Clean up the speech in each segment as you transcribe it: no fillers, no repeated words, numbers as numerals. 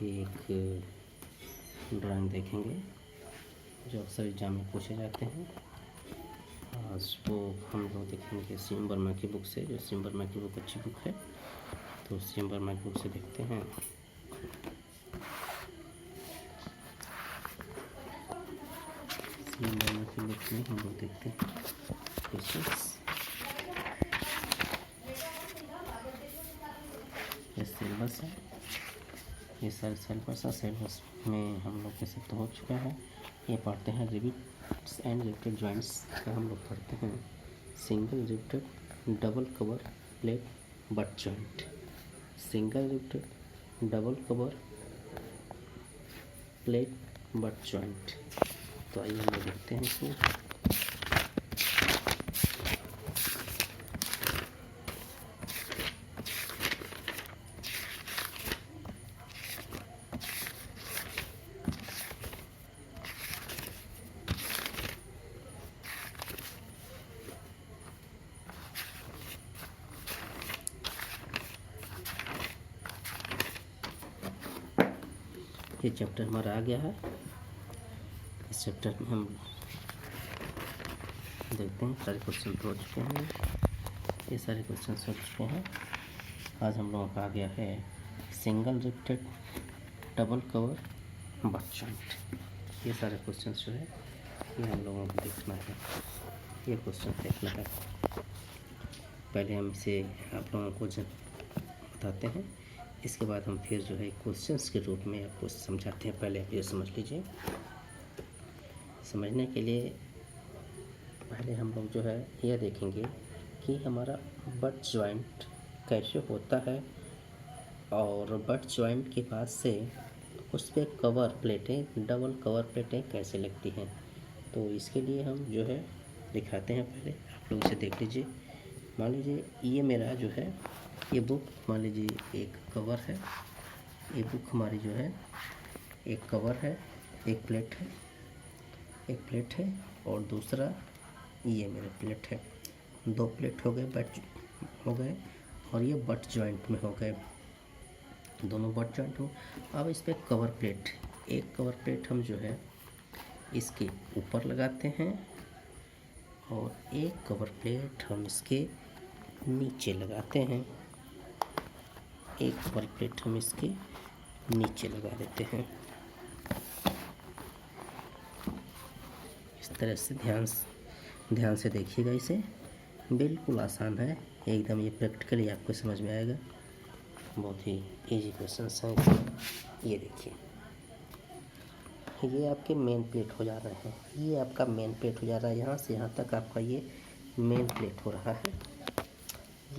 एक ड्राइंग देखेंगे जो अक्सर एग्जाम में पूछे जाते हैं। आज वो हम लोग देखेंगे सीएम वर्मा की बुक से। जो सीएम वर्मा की बुक अच्छी बुक है, तो सीएम वर्मा की बुक से देखते हैं। सीएम वर्मा की बुक में हम लोग देखते हैं क्वेश्चंस। ये सिलेबस है, ये सारे सिलेबस है। सिलेबस में हम लोग के सब तो हो चुका है। ये पढ़ते हैं रिविट्स एंड रिवेटेड जॉइंट्स का हम लोग पढ़ते हैं। Single riveted double cover plate butt joint, single riveted double cover plate butt joint. तो आइए हम लोग देखते हैं इसमें। ये चैप्टर हमारा आ गया है। इस चैप्टर में हम देखते हैं सारे क्वेश्चन हो चुके हैं। ये सारे क्वेश्चन हो चुके हैं। आज हम लोगों का आ गया है single riveted double cover butt joint. ये सारे क्वेश्चन जो है ये हम लोगों को देखना है। ये क्वेश्चन देखना है। पहले हम इसे आप लोगों को बताते हैं, इसके बाद हम फिर जो है क्वेश्चंस के रूप में आपको समझाते हैं। पहले आप ये समझ लीजिए। समझने के लिए पहले हम लोग जो है यह देखेंगे कि हमारा बट जॉइंट कैसे होता है और बट जॉइंट के पास से उस पर कवर प्लेटें, डबल कवर प्लेटें कैसे लगती हैं। तो इसके लिए हम जो है दिखाते हैं। पहले आप लोग इसे देख लीजिए। मान लीजिए ये मेरा जो है ये बुक, मान लीजिए एक कवर है। ये बुक हमारी जो है एक कवर है, एक प्लेट है, एक प्लेट है और दूसरा ये मेरा प्लेट है। दो प्लेट हो गए, बट हो गए और ये बट जॉइंट में हो गए, दोनों बट जॉइंट हो। अब इस पर कवर प्लेट, एक कवर प्लेट हम जो है इसके ऊपर लगाते हैं और एक कवर प्लेट हम इसके नीचे लगाते हैं। एक कवर प्लेट हम इसके नीचे लगा देते हैं। इस तरह से ध्यान से देखिएगा। इसे बिल्कुल आसान है एकदम। ये प्रैक्टिकली आपको समझ में आएगा। बहुत ही इजी क्वेश्चंस हैं इसमें। ये देखिए, ये आपके मेन प्लेट हो जा रहे हैं। ये आपका मेन प्लेट हो जा रहा है। यहाँ से यहाँ तक आपका ये मेन प्लेट हो रहा है।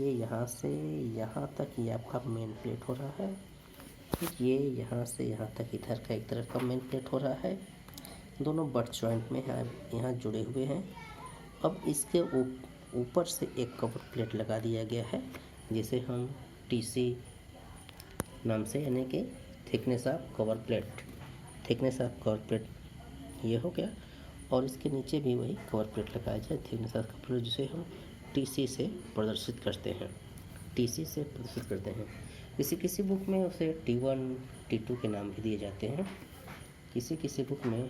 ये यहाँ से यहाँ तक ये आपका मेन प्लेट हो रहा है। फिर ये यहाँ से यहाँ तक इधर का एक तरफ का मेन प्लेट हो रहा है। दोनों बट जॉइंट में यहाँ जुड़े हुए हैं। अब इसके ऊपर से एक कवर प्लेट लगा दिया गया है, जिसे हम टीसी नाम से, यानी कि thickness of cover plate, thickness of cover plate ये हो गया। और इसके नीचे भी वही कवर प्लेट लगाया जाए, थिकनेस ऑफ कवर प्लेट, जिसे हम टीसी से प्रदर्शित करते हैं। टीसी से प्रदर्शित करते हैं। किसी बुक में उसे T1 T2 के नाम भी दिए जाते हैं। किसी बुक में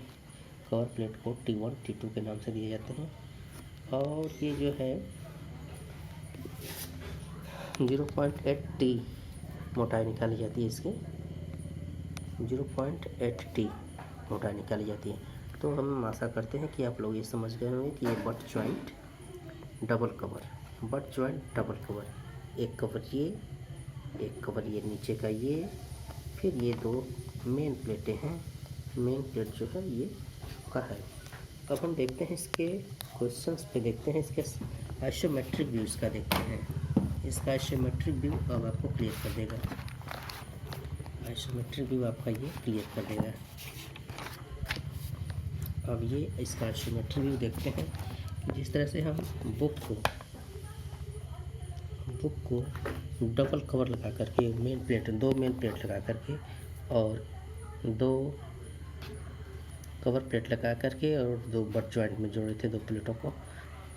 कवर प्लेट को T1 T2 के नाम से दिए जाते हैं। और ये जो है 0.8T मोटाई निकाली जाती है। इसकी 0.8T मोटाई निकाली जाती है। तो हम आशा करते हैं कि आप लोग ये समझ गए होंगे कि ये butt joint double cover, butt joint double cover, एक कवर ये, एक कवर ये नीचे का ये, फिर ये दो मेन प्लेटें हैं। मेन प्लेट जो है ये का है। अब हम देखते हैं इसके क्वेश्चंस पे, देखते हैं इसके आइसोमेट्रिक व्यू इसका देखते हैं। इसका आइसोमेट्रिक व्यू अब आपको क्लियर कर देगा। आइसोमेट्रिक व्यू आपका ये क्लियर कर देगा। अब ये इसका आइसोमेट्रिक व्यू देखते हैं। जिस तरह से हम बुक को डबल कवर लगा करके, दो मेन प्लेट लगा करके और दो कवर प्लेट लगा करके और दो बट जॉइंट में जोड़े थे दो प्लेटों को।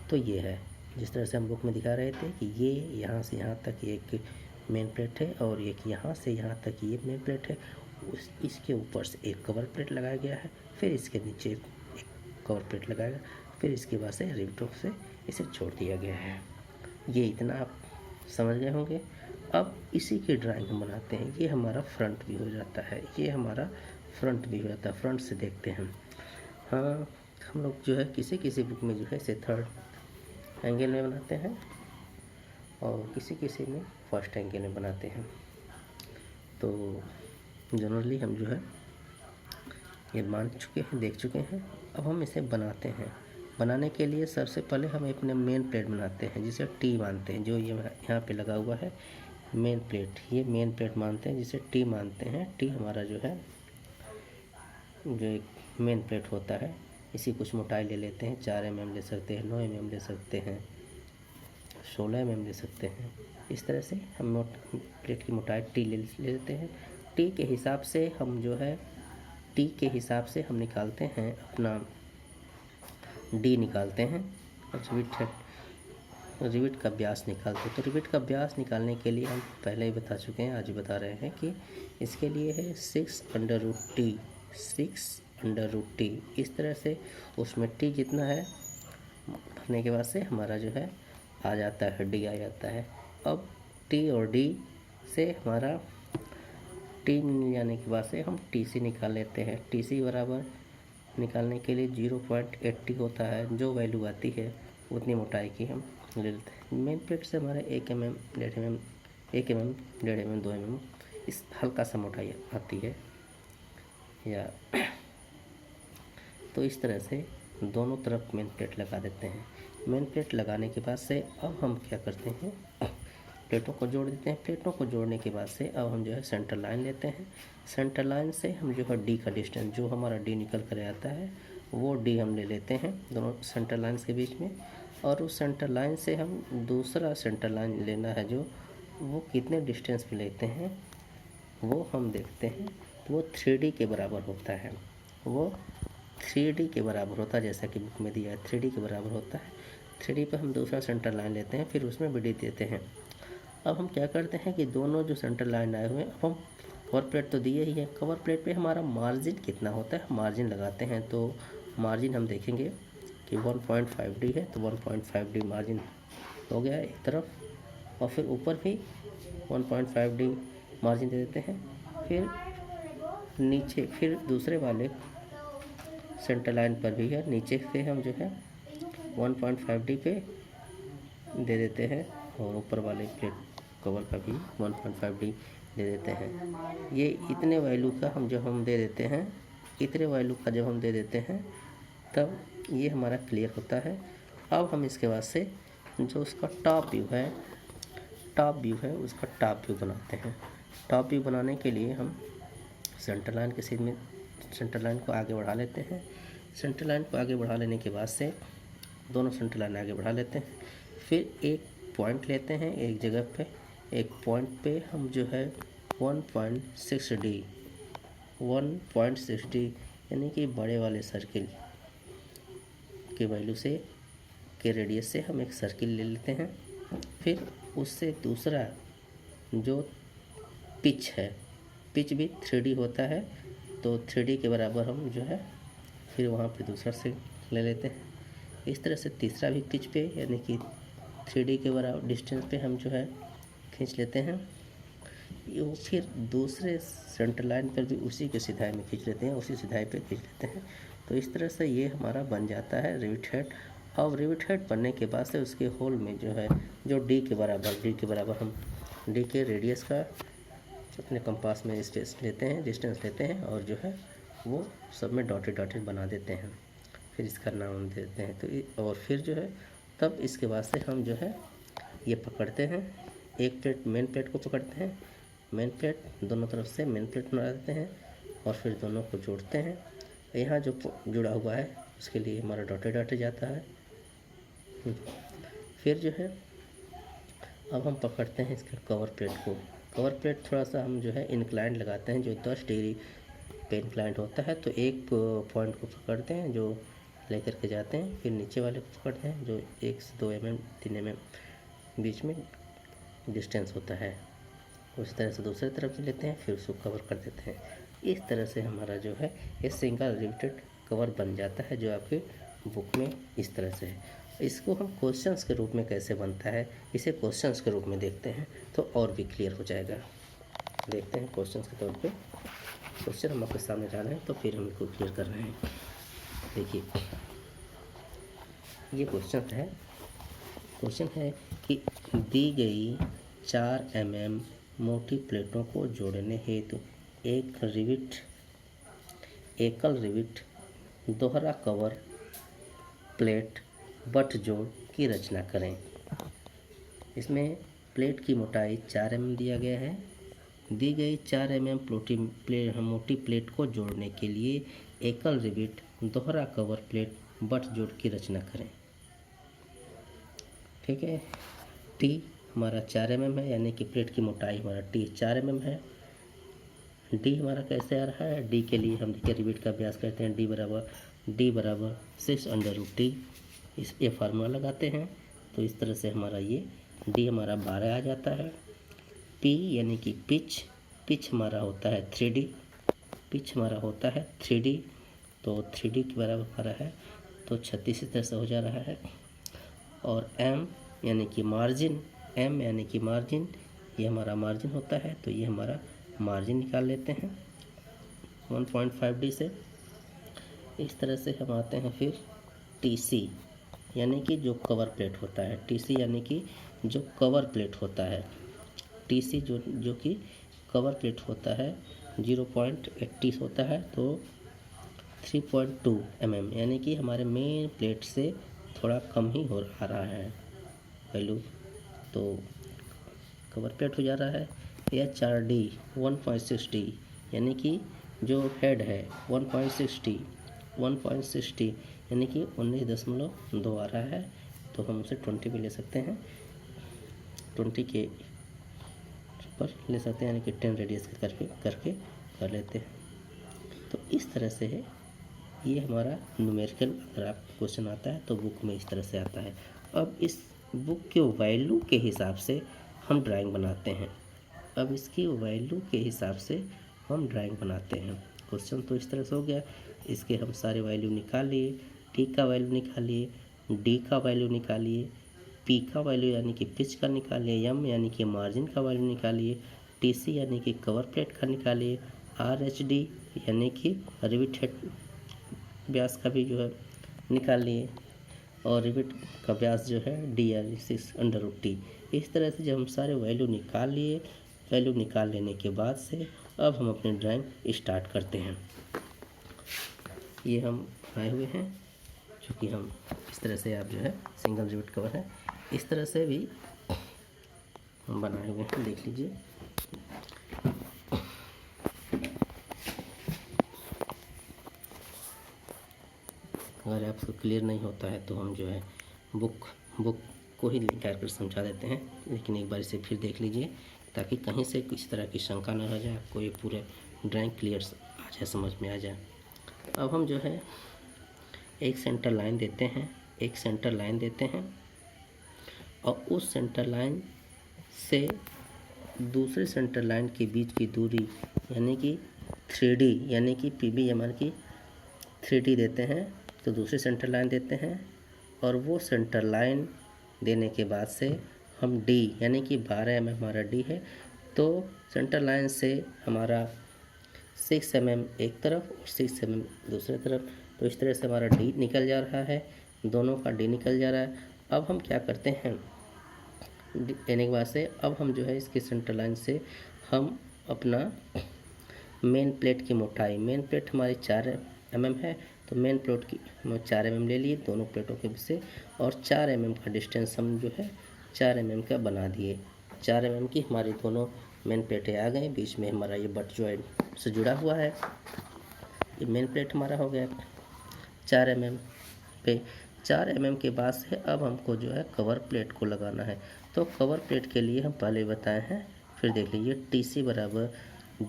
तो ये है जिस तरह से हम बुक में दिखा रहे थे कि ये यहाँ से यहाँ तक एक मेन प्लेट है और एक यहाँ से यहाँ तक ये मेन प्लेट है इसके ऊपर से एक कवर प्लेट लगाया गया है, फिर इसके नीचे एक कवर प्लेट लगाया गया, फिर इसके बाद से रिवेटों से इसे छोड़ दिया गया है। ये इतना आप समझ गए होंगे। अब इसी की ड्राइंग हम बनाते हैं। ये हमारा फ्रंट व्यू हो जाता है, ये हमारा फ्रंट व्यू हो जाता है। फ्रंट से देखते हैं। हाँ, हम लोग जो है किसी किसी बुक में जो है इसे थर्ड एंगल में बनाते हैं और किसी किसी में फर्स्ट एंगल में बनाते हैं। तो जनरली हम जो है ये मान चुके हैं, देख चुके हैं। अब हम इसे बनाते हैं। बनाने के लिए सबसे पहले हम अपने मेन प्लेट बनाते हैं, जिसे टी मानते हैं। जो ये यहाँ पे लगा हुआ है मेन प्लेट, ये मेन प्लेट मानते हैं, जिसे टी मानते हैं। टी हमारा जो है जो एक मेन प्लेट होता है। इसी कुछ मोटाई ले लेते हैं, 4 mm ले सकते हैं, 9 mm ले सकते हैं, 16 mm ले सकते हैं। इस तरह से हम प्लेट की मोटाई टी ले लेते हैं। टी के हिसाब से हम जो है टी के हिसाब से हम निकालते हैं अपना डी निकालते हैं। रिविट का व्यास निकालते हैं। तो रिविट का व्यास निकालने के लिए हम पहले ही बता चुके हैं, आज ही बता रहे हैं कि इसके लिए है 6√t, 6√t। इस तरह से उसमें टी जितना है भरने के बाद से हमारा जो है आ जाता है, डी आ जाता है। अब टी और डी से हमारा टी मिल जाने के बाद से हम टी सी निकाल लेते हैं। टी सी बराबर निकालने के लिए 0.80 होता है। जो वैल्यू आती है उतनी मोटाई की हम ले लेते हैं। मेन प्लेट से हमारे 1 mm, 1.5 mm, 1 mm, 1.5 mm, 2 mm इस हल्का सा मोटाई आती है या तो इस तरह से दोनों तरफ मेन प्लेट लगा देते हैं। मेन प्लेट लगाने के बाद से अब हम क्या करते हैं, प्लेटों को जोड़ देते हैं। प्लेटों को जोड़ने के बाद से अब हम जो है सेंटर लाइन लेते हैं। सेंटर लाइन से हम जो है डी का डिस्टेंस, जो हमारा डी निकल कर आता है वो डी हम ले लेते हैं दोनों सेंटर लाइन्स के बीच में। और उस सेंटर लाइन से हम दूसरा सेंटर लाइन लेना है, जो वो कितने डिस्टेंस पे लेते हैं वो हम देखते हैं। वो 3D के बराबर होता है। वो 3D के बराबर होता है, जैसा कि बुक में दिया है 3D के बराबर होता है। 3D पे हम दूसरा सेंटर लाइन लेते हैं, फिर उसमें बी डी देते हैं। अब हम क्या करते हैं कि दोनों जो सेंटर लाइन आए हुए हैं, अब हम कवर प्लेट तो दिए ही है, कवर प्लेट पे हमारा मार्जिन कितना होता है मार्जिन लगाते हैं। तो मार्जिन हम देखेंगे कि 1.5D है, तो 1.5D मार्जिन हो गया एक तरफ, और फिर ऊपर भी 1.5D मार्जिन दे देते हैं। फिर नीचे फिर दूसरे वाले सेंटर लाइन पर भी है, नीचे से हम जो है 1.5D पे दे देते हैं, और ऊपर वाले प्लेट कवर का भी 1.5D दे देते हैं। ये इतने वैल्यू का हम जब हम दे देते हैं, इतने वैल्यू का जब हम दे देते हैं तब ये हमारा क्लियर होता है। अब हम इसके बाद से जो उसका टॉप व्यू है उसका टॉप व्यू बनाते हैं। टॉप व्यू बनाने के लिए हम सेंटर लाइन के सीध में सेंटर लाइन को आगे बढ़ा लेते हैं। सेंटर लाइन को आगे बढ़ा लेने के बाद से दोनों सेंटर लाइन आगे बढ़ा लेते हैं। फिर एक पॉइंट लेते हैं एक जगह पे, एक पॉइंट पे हम जो है 1.6D यानी कि बड़े वाले सर्किल के वैल्यू से के रेडियस से हम एक सर्किल ले लेते हैं। फिर उससे दूसरा जो पिच है, पिच भी 3D होता है, तो 3D के बराबर हम जो है फिर वहाँ पे दूसरा से ले लेते हैं। इस तरह से तीसरा भी पिच पे यानी कि 3D के बराबर डिस्टेंस पे हम जो है खींच लेते हैं। फिर दूसरे सेंटर लाइन पर भी उसी के सिधाई में खींच लेते हैं, उसी सिधाई पे खींच लेते हैं। तो इस तरह से ये हमारा बन जाता है रिवेट हेड। अब रिवेट हेड बनने के बाद से उसके होल में जो है जो डी के बराबर हम डी के रेडियस का अपने कंपास में डिस्टेंस लेते हैं और जो है वो सब में डॉटेड बना देते हैं। फिर इसका नाम दे देते हैं। तो और फिर जो है तब इसके बाद से हम जो है ये पकड़ते हैं, एक प्लेट मेन प्लेट को पकड़ते हैं, मेन प्लेट दोनों तरफ से मेन प्लेट बना देते हैं और फिर दोनों को जोड़ते हैं। यहाँ जो जुड़ा हुआ है उसके लिए हमारा डॉटेड जाता है। फिर जो है अब हम पकड़ते हैं इसके कवर प्लेट को। कवर प्लेट थोड़ा सा हम जो है इंक्लाइंड लगाते हैं, जो 10 डिग्री पे इंक्लाइंड होता है। तो एक पॉइंट को पकड़ते हैं जो लेकर के जाते हैं, फिर नीचे वाले को पकड़ते हैं जो 1 से 2 mm 3 mm बीच में डिस्टेंस होता है। उस तरह से दूसरी तरफ से लेते हैं, फिर उसको कवर कर देते हैं। इस तरह से हमारा जो है ये सिंगल रिवेटेड कवर बन जाता है, जो आपके बुक में इस तरह से है। इसको हम क्वेश्चंस के रूप में कैसे बनता है, इसे क्वेश्चंस के रूप में देखते हैं तो और भी क्लियर हो जाएगा। देखते हैं क्वेश्चंस के तौर पे, क्वेश्चन हम आपके सामने डाल रहे हैं तो फिर हम इसको क्लियर कर रहे हैं। देखिए ये क्वेश्चन है कि दी गई 4 mm मोटी प्लेटों को जोड़ने हेतु एकल रिविट दोहरा कवर प्लेट बट जोड़ की रचना करें। इसमें प्लेट की मोटाई 4 mm दिया गया है। दी गई 4 mm मोटी प्लेट को जोड़ने के लिए एकल रिविट दोहरा कवर प्लेट बट जोड़ की रचना करें। ठीक है, टी हमारा 4 mm है, यानी कि प्लेट की मोटाई हमारा टी 4 mm है। डी हमारा कैसे आ रहा है, डी के लिए हम देखिए रिविट का अभ्यास करते हैं। डी बराबर 6√T, इस ये फार्मूला लगाते हैं तो इस तरह से हमारा ये डी हमारा 12 आ जाता है। पी यानी कि पिच हमारा होता है 3D, तो 3D के बराबर हमारा है तो 36 इस तरह से हो जा रहा है। और एम यानी कि मार्जिन, ये हमारा मार्जिन होता है, तो ये हमारा मार्जिन निकाल लेते हैं 1.5D से। इस तरह से हम आते हैं फिर TC यानी कि जो कवर प्लेट होता है, TC यानी कि जो कवर प्लेट होता है, TC जो कि कवर प्लेट होता है 0.80 होता है, तो 3.2 mm यानी कि हमारे मेन प्लेट से थोड़ा कम ही आ रहा है वैल्यू, तो कवर प्लेट हो जा रहा है। या 4D 1.6D यानी कि जो हेड है 1.6D यानी कि 19.2 आ रहा है, तो हम उसे 20 पे ले सकते हैं, 20 के पर ले सकते हैं, यानी कि 10 रेडियस करके कर लेते हैं। तो इस तरह से है ये हमारा न्यूमेरिकल, अगर आप क्वेश्चन आता है तो बुक में इस तरह से आता है। अब इस बुक के वैल्यू के हिसाब से हम ड्राइंग बनाते हैं। क्वेश्चन तो इस तरह से हो गया, इसके हम सारे वैल्यू निकाल लिए। टी का वैल्यू निकालिए, डी का वैल्यू निकालिए, पी का वैल्यू यानी कि पिच का निकालिए, एम यानी कि मार्जिन का वैल्यू निकालिए, टीसी यानी कि कवर प्लेट का निकालिए, आरएचडी यानी कि रिविट हेड व्यास का भी जो है निकाल लिए, और रिविट का व्यास जो है D/6√T। इस तरह से जब हम सारे वैल्यू निकाल लिए, वैल्यू निकाल लेने के बाद से अब हम अपनी ड्राइंग स्टार्ट करते हैं। ये हम आए हुए हैं, चूँकि हम इस तरह से आप जो है सिंगल रिविट कवर है इस तरह से भी हम बनाए हुए हैं, देख लीजिए। अगर आपको क्लियर नहीं होता है तो हम जो है बुक को ही निकाल कर समझा देते हैं, लेकिन एक बार इसे फिर देख लीजिए ताकि कहीं से किसी तरह की शंका न रह जाए, आपको ये पूरे ड्राइंग क्लियर आ जाए, समझ में आ जाए। अब हम जो है एक सेंटर लाइन देते हैं और उस सेंटर लाइन से दूसरे सेंटर लाइन के बीच की दूरी यानी कि 3D यानी कि PB हमारे की 3D देते हैं, तो दूसरी सेंटर लाइन देते हैं, और वो सेंटर लाइन देने के बाद से हम D यानी कि 12 mm हमारा D है, तो सेंटर लाइन से हमारा 6 mm एक तरफ और 6 mm दूसरे तरफ, तो इस तरह से हमारा D निकल जा रहा है, दोनों का D निकल जा रहा है। अब हम क्या करते हैं, देने के बाद से अब हम जो है इसके सेंटर लाइन से हम अपना मेन प्लेट की मोटाई, मेन प्लेट हमारी 4 mm है, तो मेन प्लेट की हम 4 mm ले लिए दोनों प्लेटों के बीच से, और 4 mm का डिस्टेंस हम जो है 4 mm का बना दिए। 4 mm की हमारी दोनों मेन प्लेटें आ गई, बीच में हमारा ये बट जॉइंट से जुड़ा हुआ है, ये मेन प्लेट हमारा हो गया 4 mm पे। 4 mm के बाद से अब हमको जो है कवर प्लेट को लगाना है, तो कवर प्लेट के लिए हम पहले बताए हैं, फिर देख लीजिए TC बराबर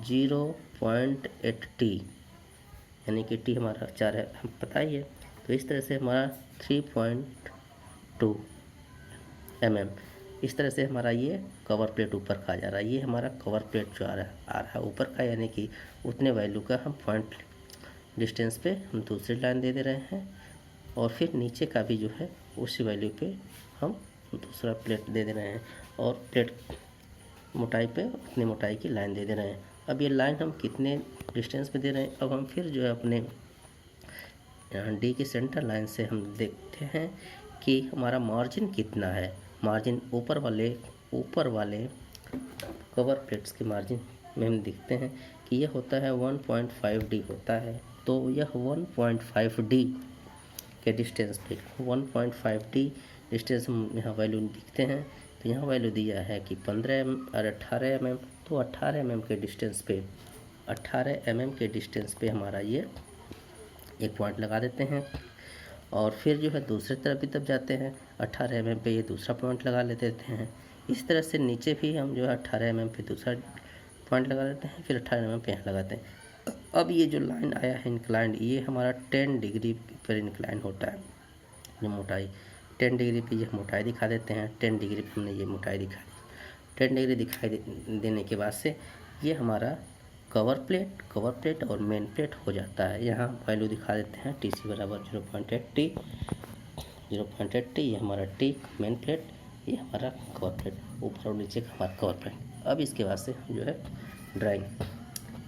0.8T यानी कि T हमारा 4 है, हम पता ही है, तो इस तरह से हमारा 3.2 mm इस तरह से हमारा ये कवर प्लेट ऊपर का आ जा रहा है। ये हमारा कवर प्लेट जो आ रहा है ऊपर का, यानी कि उतने वैल्यू का हम पॉइंट डिस्टेंस पे हम दूसरी लाइन दे रहे हैं, और फिर नीचे का भी जो है उसी वैल्यू पे हम दूसरा प्लेट दे रहे हैं, और प्लेट मोटाई पे उतनी मोटाई की लाइन दे रहे हैं। अब ये लाइन हम कितने डिस्टेंस पे दे रहे हैं, अब हम फिर जो है अपने डी की सेंटर लाइन से हम देखते हैं कि हमारा मार्जिन कितना है। मार्जिन ऊपर वाले कवर प्लेट्स के मार्जिन में हम देखते हैं कि यह होता है 1.5D होता है। तो यह 1.5D के डिस्टेंस पे 1.5D डिस्टेंस हम यहाँ वैल्यू देखते हैं। तो यहाँ वैल्यू दिया है कि 15 mm और 18 mm। तो 18 mm के डिस्टेंस पे हमारा ये एक पॉइंट लगा देते हैं, और फिर जो है दूसरी तरफ भी तब जाते हैं 18 mm पे ये दूसरा पॉइंट लगा लेते हैं। इस तरह से नीचे भी हम जो है 18 mm पे दूसरा पॉइंट लगा देते हैं, फिर 18 mm पे यहाँ लगाते हैं। अब ये जो लाइन आया है इंक्लाइंड, ये हमारा 10 डिग्री पर इंक्लाइन होता है। ये मोटाई 10 डिग्री पे ये मोटाई दिखा देते हैं। 10 डिग्री पे हमने ये मोटाई दिखा दी। 10 डिग्री दिखाई देने के बाद से ये हमारा कवर प्लेट और मेन प्लेट हो जाता है। यहाँ वैल्यू दिखा देते हैं TC बराबर 0.8T। ये हमारा T मेन प्लेट, ये हमारा कवर प्लेट, ऊपर और नीचे का हमारा कवर प्लेट। अब इसके बाद से हम जो है ड्राइंग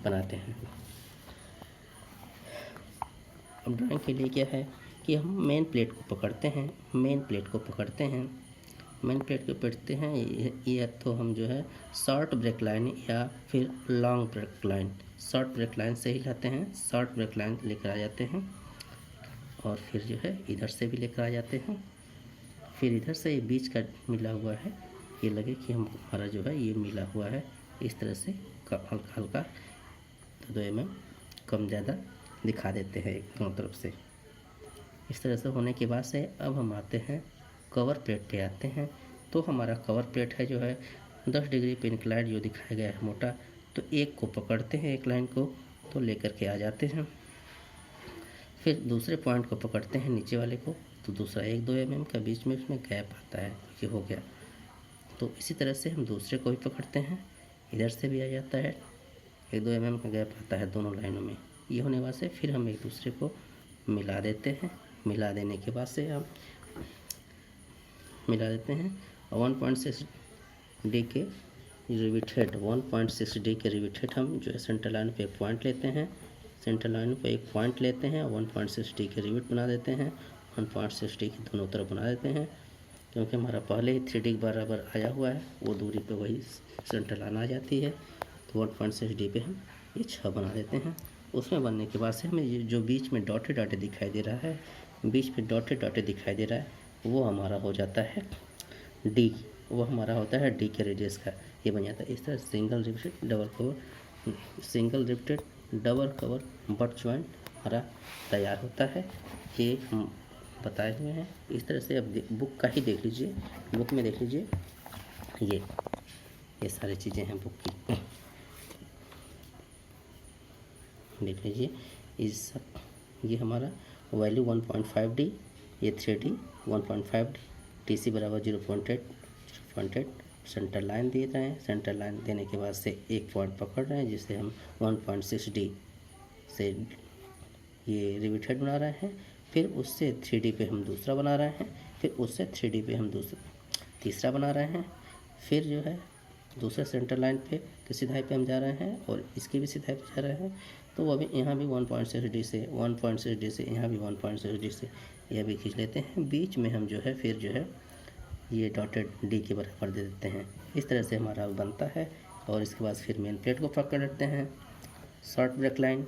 बनाते हैं। अब ड्राइंग के लिए क्या है कि हम मेन प्लेट को पकड़ते हैं। ये तो हम जो है शॉर्ट ब्रेक लाइन या फिर long break line, short break line से ही लाते हैं। शॉर्ट ब्रेक लाइन लेकर आ जाते हैं, और फिर जो है इधर से भी लेकर आ जाते हैं। फिर इधर से ये बीच का मिला हुआ है, ये लगे कि हमारा जो है ये मिला हुआ है। इस तरह से हल्का 2 mm कम ज़्यादा दिखा देते हैं दोनों तरफ से। इस तरह से होने के बाद से अब हम आते हैं कवर प्लेट पे आते हैं। तो हमारा कवर प्लेट है जो है 10 डिग्री पे इंक्लाइंड जो दिखाया गया है मोटा, तो एक को पकड़ते हैं, एक लाइन को तो लेकर के आ जाते हैं। फिर दूसरे पॉइंट को पकड़ते हैं नीचे वाले को, तो दूसरा 1-2 mm का बीच में उसमें गैप आता है, ये हो गया। तो इसी तरह से हम दूसरे को भी पकड़ते हैं, इधर से भी आ जाता है, 1-2 mm का गैप आता है दोनों लाइनों में। ये होने बाद से फिर हम एक दूसरे को मिला देते हैं। मिला देने के बाद से हम मिला देते हैं 1.6D के रिविटेड 1.6D के रिविटेड हम जो है सेंटर लाइन पे एक पॉइंट लेते हैं। 1.6D के रिविट बना देते हैं। 1.6D के दोनों तरफ बना देते हैं, क्योंकि हमारा पहले ही 3D के बराबर आया हुआ है, वो दूरी पे वही सेंटर लाइन आ जाती है। तो 1.6D पे हम ये 6 बना देते हैं। उसमें बनने के बाद से हमें ये जो बीच में डॉटे दिखाई दे रहा है, वो हमारा हो जाता है D। वो हमारा होता है D के रेडियस का, ये बन जाता है। इस तरह single riveted double cover butt joint हमारा तैयार होता है। ये हम बताए हुए हैं। इस तरह से अब बुक का ही देख लीजिए, बुक में देख लीजिए, ये सारी चीज़ें हैं बुक की, देख लीजिए। ये हमारा वैल्यू 1.5D, ये 3D 1.5D, TC बराबर 0.8 सेंटर लाइन दे रहे हैं। सेंटर लाइन देने के बाद से एक पॉइंट पकड़ रहे हैं, जिसे हम 1.6D से ये रिविटेड बना रहे हैं। फिर उससे 3D पे हम दूसरा बना रहे हैं, फिर उससे 3D पे हम तीसरा बना रहे हैं। फिर जो है दूसरे सेंटर लाइन पे की सिधाई पे हम जा रहे हैं, और इसकी भी सिधाई पे जा रहे हैं। तो वो भी यहाँ भी 1.6D से यहाँ भी 1.6D से यह भी खींच लेते हैं। बीच में हम जो है फिर जो है ये डॉटेड D के बराबर दे देते हैं। इस तरह से हमारा बनता है। और इसके बाद फिर मेन प्लेट को पकड़ लेते हैं शॉर्ट ब्रेक लाइन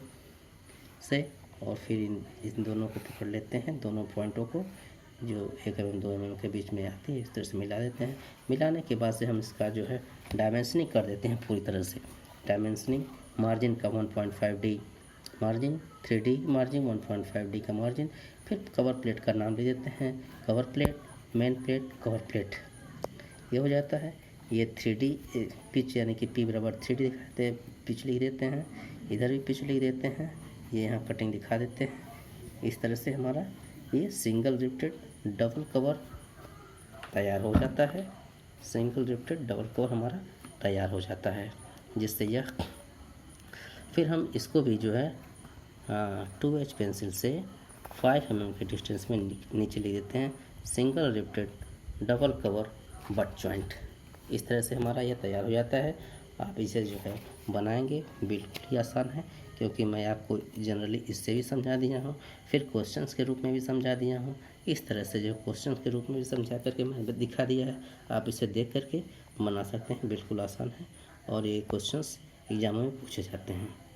से, और फिर इन दोनों को पकड़ लेते हैं, दोनों पॉइंटों को जो 1 mm 2 mm के बीच में आती है, इस तरह से मिला देते हैं। मिलाने के बाद से हम इसका जो है डायमेंशनिंग कर देते हैं पूरी तरह से। डायमेंशनिंग मार्जिन का 1.5D margin, 3D margin, 1.5D का मार्जिन। फिर कवर प्लेट का नाम दे देते हैं, cover plate, main plate, cover plate, ये हो जाता है। ये 3D पिच यानी कि P बराबर 3D दिखाते हैं, पिच लिख देते हैं, इधर भी पिच लिख देते हैं, ये यहाँ कटिंग दिखा देते हैं। इस तरह से हमारा ये सिंगल रिवेटेड डबल कवर तैयार हो जाता है। सिंगल रिवेटेड डबल कवर हमारा तैयार हो जाता है, जिससे यह फिर हम इसको भी जो है 2H पेंसिल से 5 mm के डिस्टेंस में नीचे लिख देते हैं, single riveted double cover butt joint. इस तरह से हमारा यह तैयार हो जाता है। आप इसे जो है बनाएंगे, बिल्कुल ही आसान है, क्योंकि मैं आपको जनरली इससे भी समझा दिया हूँ, फिर क्वेश्चंस के रूप में भी समझा दिया हूँ। इस तरह से जो क्वेश्चंस के रूप में भी समझा करके मैंने दिखा दिया है, आप इसे देख करके बना सकते हैं, बिल्कुल आसान है और ये क्वेश्चंस एग्जाम में पूछे जाते हैं।